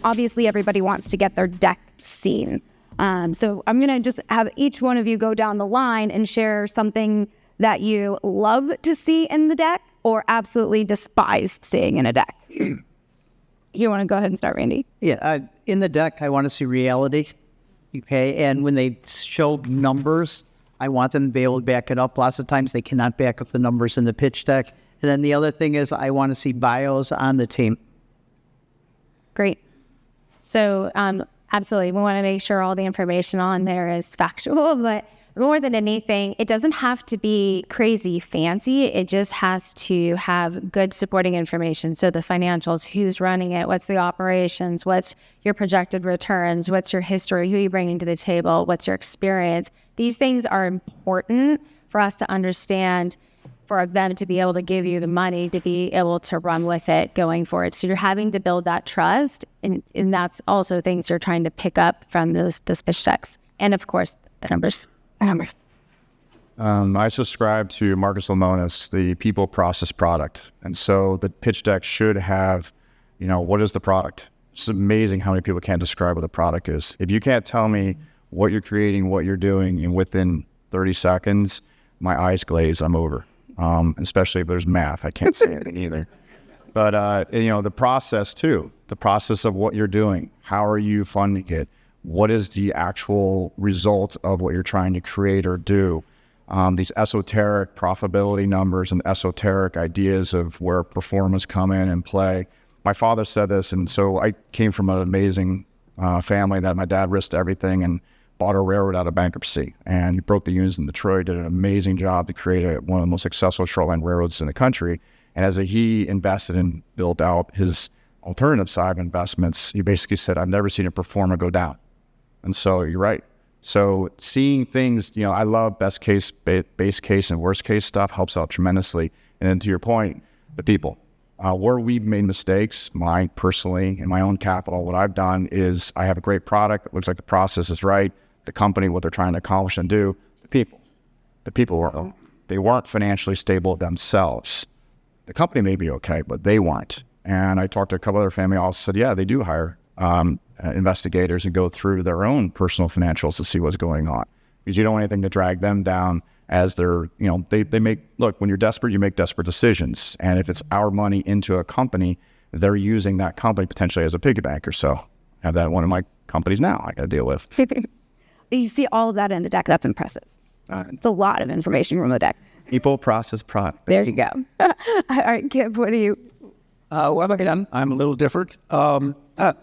obviously everybody wants to get their deck seen. So I'm going to just have each one of you go down the line and share something that you love to see in the deck or absolutely despise seeing in a deck. You want to go ahead and start, Randy? Yeah, in the deck, I want to see reality. Okay, and when they show numbers, I want them to be able to back it up. Lots of times they cannot back up the numbers in the pitch deck. And then the other thing is I want to see bios on the team. Great. So absolutely, we want to make sure all the information on there is factual, but more than anything, it doesn't have to be crazy fancy. It just has to have good supporting information. So the financials, who's running it, what's the operations, what's your projected returns, what's your history, who are you bringing to the table, what's your experience. These things are important for us to understand, for them to be able to give you the money to be able to run with it going forward. So you're having to build that trust, and that's also things you're trying to pick up from those pitch decks. And of course, the numbers. I subscribe to Marcus Lemonis, the people, process, product. And so the pitch deck should have, what is the product? It's amazing how many people can't describe what the product is. If you can't tell me what you're creating, what you're doing, and within 30 seconds, my eyes glaze, I'm over. Especially if there's math. I can't say anything either. But, the process too, the process of what you're doing. How are you funding it? What is the actual result of what you're trying to create or do? These esoteric profitability numbers and esoteric ideas of where Proformas come in and play. My father said this, and so I came from an amazing family that my dad risked everything and bought a railroad out of bankruptcy. And he broke the unions in Detroit, did an amazing job to create one of the most successful shoreline railroads in the country. And as he invested and built out his alternative side of investments, he basically said, I've never seen a Proforma go down. And so you're right. So seeing things, I love best case, base case, and worst case stuff helps out tremendously. And then to your point, the people. Where we've made mistakes, mine personally, in my own capital, what I've done is I have a great product. It looks like the process is right. The company, what they're trying to accomplish and do, the people they weren't financially stable themselves. The company may be okay, but they weren't. And I talked to a couple other family offices, said, yeah, they do hire investigators and go through their own personal financials to see what's going on, because you don't want anything to drag them down as they're, they make, look, when you're desperate, you make desperate decisions. And if it's our money into a company, they're using that company potentially as a piggy bank or so. I have that in one of my companies now I got to deal with. You see all of that in the deck. That's impressive. It's a lot of information from the deck. People, process, product. There you go. All right, Kip, what do you? Well, again, I'm a little different. I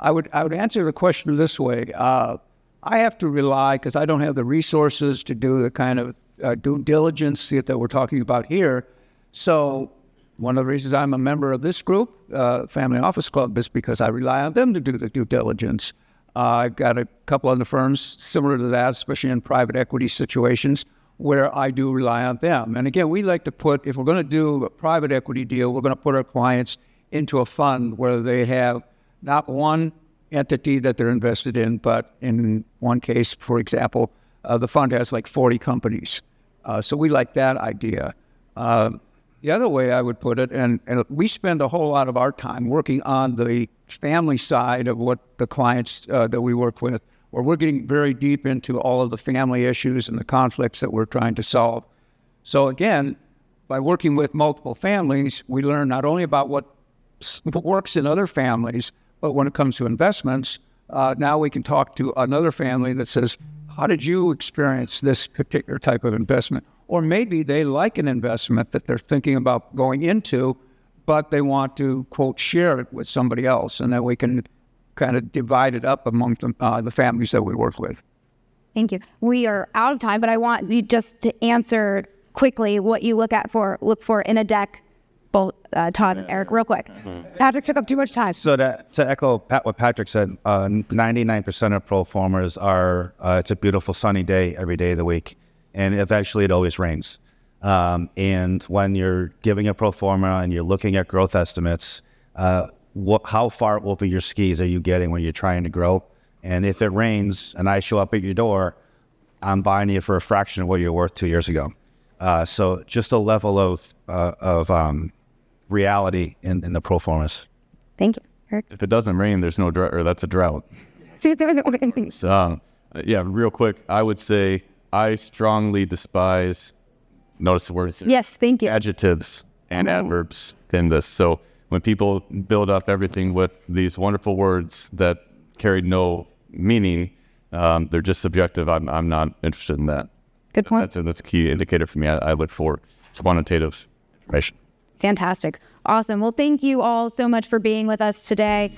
would answer the question this way. I have to rely, because I don't have the resources to do the kind of due diligence that we're talking about here. So one of the reasons I'm a member of this group, Family Office Club, is because I rely on them to do the due diligence. I've got a couple other firms similar to that, especially in private equity situations, where I do rely on them. And again, we like to put, if we're going to do a private equity deal, we're going to put our clients into a fund where they have not one entity that they're invested in, but in one case, for example, the fund has like 40 companies. So we like that idea. The other way I would put it, and we spend a whole lot of our time working on the family side of what the clients that we work with, where we're getting very deep into all of the family issues and the conflicts that we're trying to solve. So again, by working with multiple families, we learn not only about what works in other families, but when it comes to investments, now we can talk to another family that says, how did you experience this particular type of investment? Or maybe they like an investment that they're thinking about going into, but they want to, quote, share it with somebody else, and then we can kind of divide it up among the families that we work with. Thank you. We are out of time, but I want you just to answer quickly what you look for in a deck, both Todd and Eric, real quick. Patrick took up too much time. So to echo what Patrick said, 99% of Proformas are, it's a beautiful sunny day every day of the week, and eventually it always rains. And when you're giving a Proforma and you're looking at growth estimates, how far over your skis are you getting when you're trying to grow? And if it rains and I show up at your door, I'm buying you for a fraction of what you were worth 2 years ago. So just a level of reality in the Proformas. Thank you. If it doesn't rain, there's no drought, or that's a drought. So, yeah, real quick, I would say I strongly despise, notice the words, Yes, thank you. adjectives and adverbs in this. So when people build up everything with these wonderful words that carry no meaning, they're just subjective. I'm not interested in that. Good point. That's a key indicator for me. I look for quantitative information. Fantastic. Awesome. Well, thank you all so much for being with us today.